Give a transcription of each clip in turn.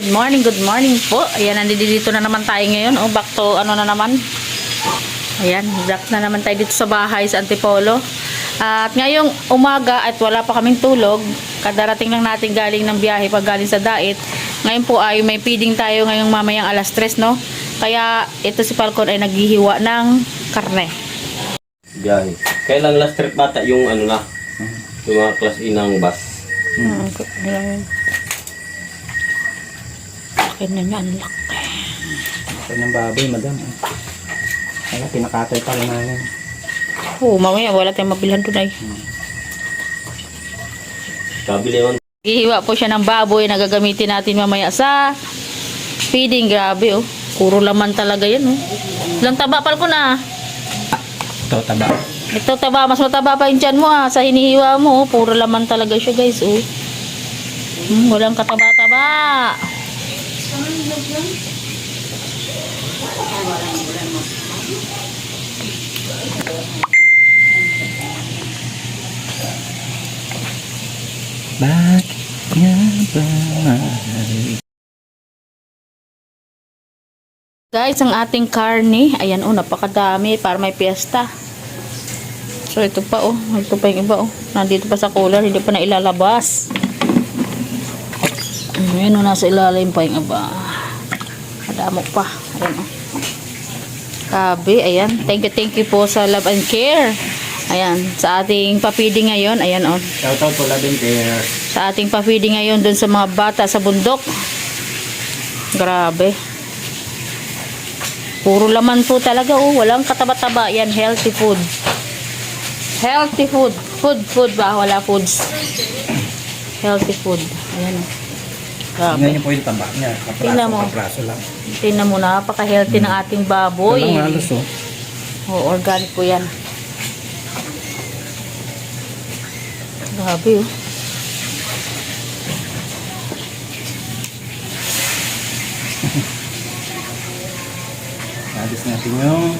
good morning po. Ayan, nandito na naman tayo ngayon. Oh, back to ano na naman. Ayan, back na naman tayo dito sa bahay sa Antipolo. At ngayong umaga at wala pa kaming tulog. Kadarating lang natin galing ng biyahe pag galing sa Dait. Ngayon po ay may feeding tayo ngayong mamayang alas 3, no? Kaya ito si Falcon ay naghihiwa ng karne. Biyahe. Kailan last trip bata yung ano na? Yung mga class E ng bus. Akin na niya, ang laki. Akin ng baboy, madam. Kaya pinakatay pa rin namin. Oo, mamaya wala tayong mabilhan doon ay. Kabili yun. Hihiwa po siya ng baboy na gagamitin natin mamaya sa feeding. Grabe, oh. Puro laman talaga yan, oh. Ilang taba, Falcon, ah. Ito, taba. Ito taba, mas mataba pa yung tiyan mo, ah. Sa hinihiwa mo, oh. Puro laman talaga siya, guys, oh. Walang kataba-taba. Bakit nga ba? Guys, ang ating karne, ayan, oh, napakadami para may piyesta. So ito pa, oh, ito pa yung iba, oh, nandito pa sa cooler, hindi pa na ilalabas. Ayan, oh, nasa ilalim pa yung iba. Madamo pa. Ayan, oh. Kabe, ayan. Thank you po sa love and care. Ayan, sa ating pa-feeding ngayon, ayan, oh. Shoutout po Love and Care. Sa ating pa-feeding ngayon dun sa mga bata sa bundok. Grabe. Puro laman po talaga, oh. Walang kataba-taba. Yan, healthy food. Healthy food. Food ba? Wala foods. Healthy food. Ayan, oh. Grabe. Tingnan niyo po yung taba niya. Tingnan mo. Kapraso lang. Tingnan mo, napaka-healthy ng ating baboy. Ito lang halos, oh. Oh, organic po yan. Grabe, oh. Nagis natin yung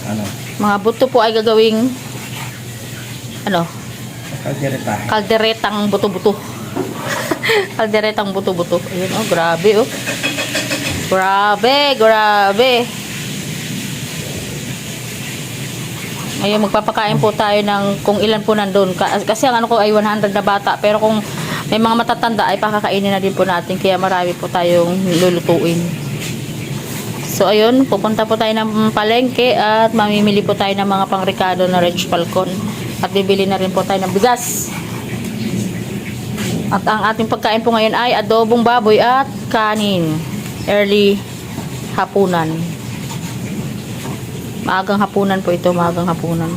ano? Mga buto po ay gagawing ano? Kaldereta. Kalderetang buto-buto. Kalderetang buto-buto. Ayun, oh, grabe, oh. Grabe. Ngayon magpapakain po tayo ng kung ilan po nandun. Kasi ang ano ko ay 100 na bata. Pero kung may mga matatanda ay pakakainin na din po natin. Kaya marami po tayong lulutuin. So ayun, pupunta po tayo ng palengke at mamimili po tayo ng mga pangrekado na Rich Falcon. At bibili na rin po tayo ng bigas. At ang ating pagkain po ngayon ay adobong baboy at kanin. Early hapunan. Maagang hapunan po ito, maagang hapunan.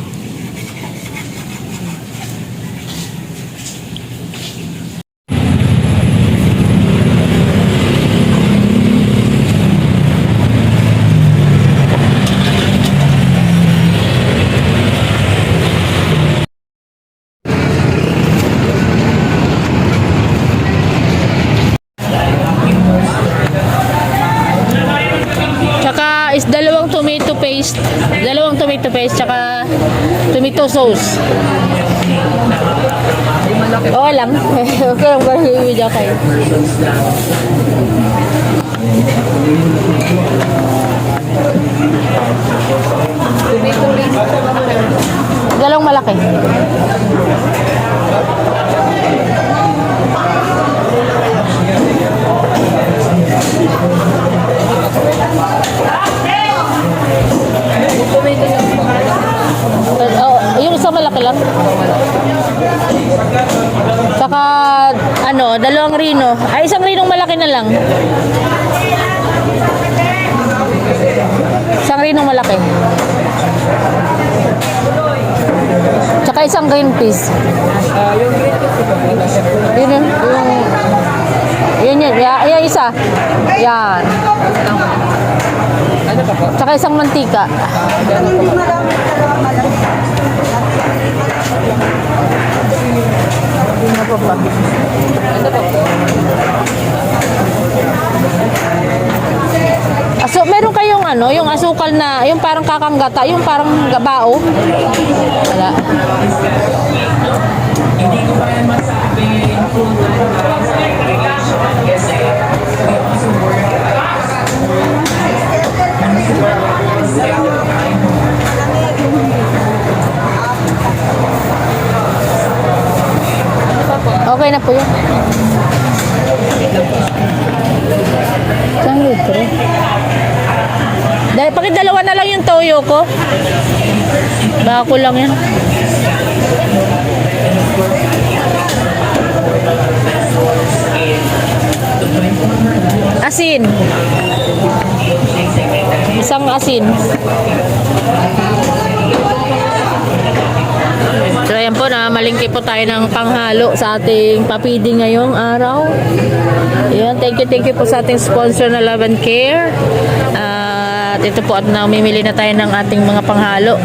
Tsaka is dalawang tomato paste tsaka tomato sauce. Oo lang. Okay lang ba video kayo? Dalawang malaki. Yung isang malaki lang. Saka ano, dalawang rino. Ay, isang rinong malaki na lang. Isang rinong malaki. Saka isang green peas. Yung green peas Yun. Yan isa. Yan. ano pa po? Saka isang mantika. Ano pa ba? Ano pa po? So, meron kayong ano, yung asukal na, yung parang kakanggata, yung parang gabao? Wala. Hindi ko pa yan masabi kung Okay na po yun. Isang litro. Dahil pakidalawa na lang yung toyo ko. Bako lang yan. Asin. Isang asin. So ayan po, malingki po tayo ng panghalo sa ating papidi ngayong araw. Ayan, thank you po sa ating sponsor na Love and Care. At ito po at namimili na tayo ng ating mga panghalo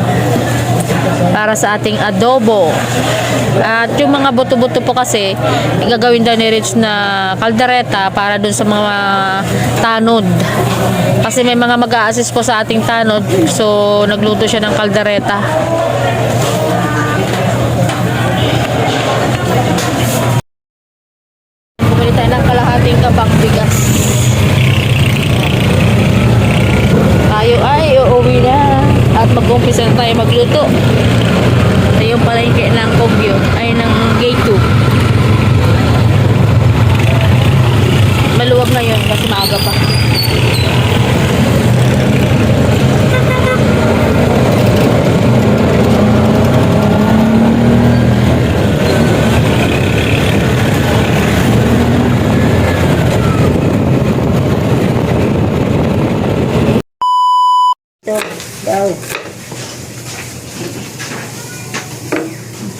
para sa ating adobo. At yung mga buto-buto po kasi gagawin daw ni Rich na kaldereta para dun sa mga tanod. Kasi may mga mag-a-assist po sa ating tanod, so nagluto siya ng kaldereta. Bumili tayo ng kalahating kabang bigas. Tayo ay uuwi na at mag-umpisa na tayo magluto. Ito yung palengke ng Kogyo ay ng Gate 2. Maluwag na yun kasi maaga pa.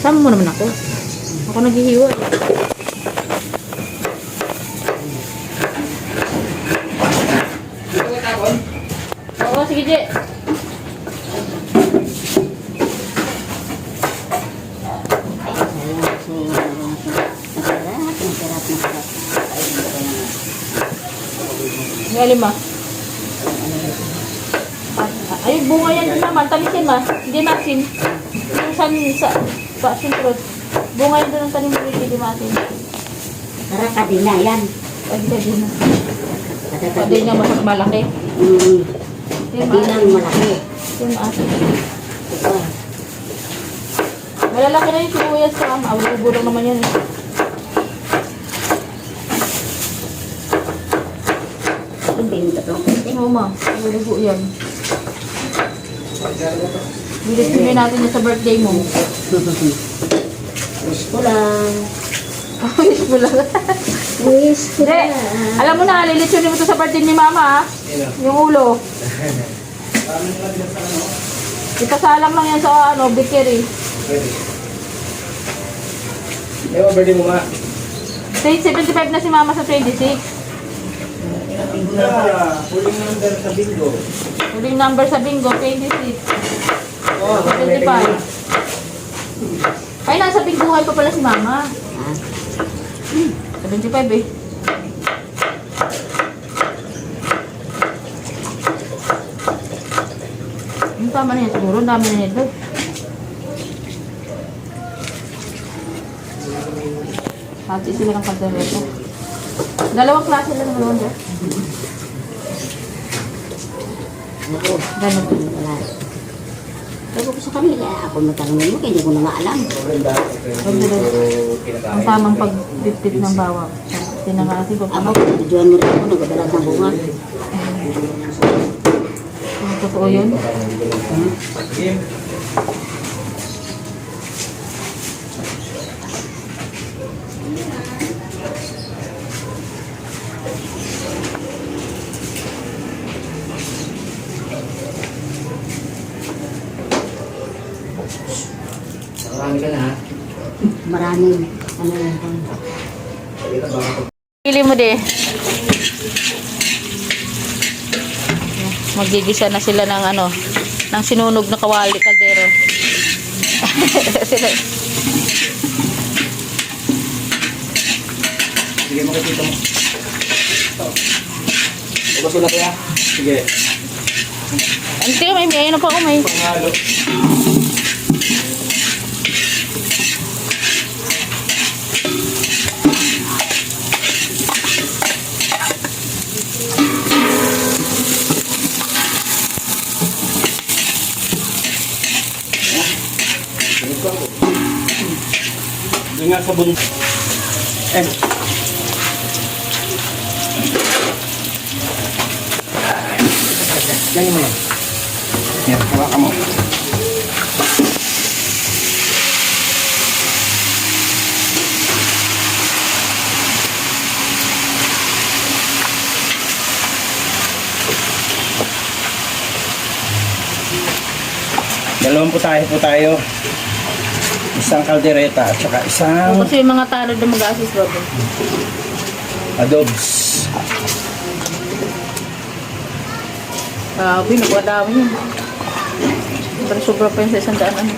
Sama mo naman ako. Ako naghihiwa. Oo, sige, Je. May lima. Ay, bunga yan din naman. Tamisin ma. Hindi natin. Yung sa passion fruit. Bunga yan doon ang tanim mo. Hindi natin. Tara, kadina yan. Kadina. Kadina malaki. Kadina ang malaki. Yung asin. Malalaki na yung sibuyas sa ama. Ulo-ulo naman yan. Hindi nito to. Oo ma. Ulo-ulo yan. Bilis natin yung sa birthday mo. Wish ko lang. Wish mo lang. Wish ko Hindi. lang. Alam mo na, lilitsunin mo to sa birthday ni mama ha. Yung ulo. Ipasalang lang yan sa bakery. May birthday mo ma. 75 na si mama sa 26. Huling number sa bingo. Huling number sa bingo, 26. 25. Ay, nasa bingguhay pa pala si mama. 75 eh. Yung tama na yan siguro, ang dami na nito. Hati sila ng kaldereta. Dalawang klase lang naman dyan. Ganun. Wala. Pero ko sa kanila, ako matanongin mo, hindi ko na nga alam. Ang tamang pagtitip ng bawang. Tinangasin ko pa. Ako, videoan mo rin ako, nagdadalas ng bunga. Kung totoo yun. Marami ka na ha. Maraming, ano yan. Pili mo de. Magigisa na sila ng ng sinunog na kawali kaldero. Sila. Sige mo kasi ito. Ubos ko na kaya? Sige. Hindi, may ano pa ako may. Panghalo. Doon nga sa bundok. Eh. Yan mo yan. Yan, hawakan mo. Dalawang po tayo. Isang kaldereta at saka isang Kasi yung mga tanod na mag-assist ba? adobs. Pinagwadami yun. Pero sobra pa yun sa 100 ano.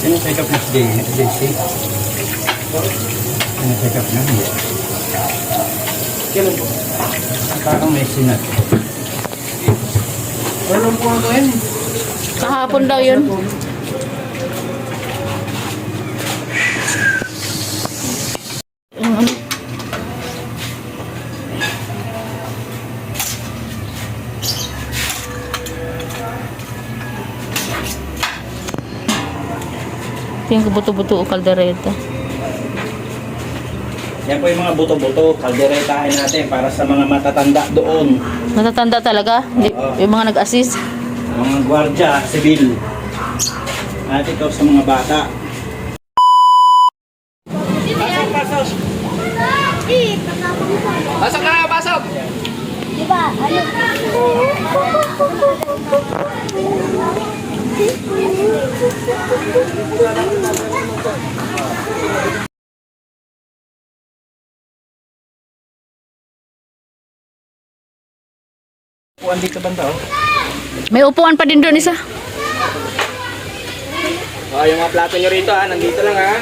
Sino check up na si JC? Sino check up na? Hindi. Kailan po? Parang may sinat. Walang po ako yan. Kahapon daw yun. Ito yung buto-buto o kaldereta. Yan po yung mga buto-buto. Kalderetahin natin para sa mga matatanda doon. Matatanda talaga? Yung mga nag-assist? Mga gwardya, sibil. At ito sa mga bata. Pasok na, pasok! Diba? Puan dito banda oh. May upuan pa din doon isa. Oh, yung mga plato nyo rito ha, nandito lang ha.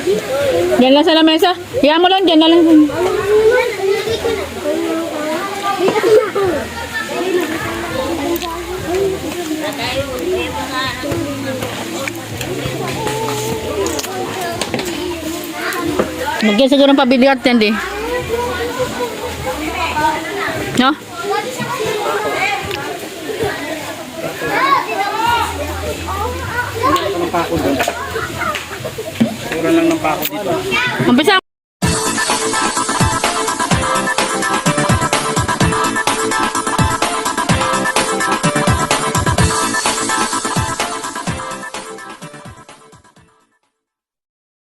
Yan lang sa lamesa. Hiya mo lang, dyan na lang. Magyan siguro ng pabiligat yan di. No? Ng pako doon. Pura lang ng pako dito. Umpisa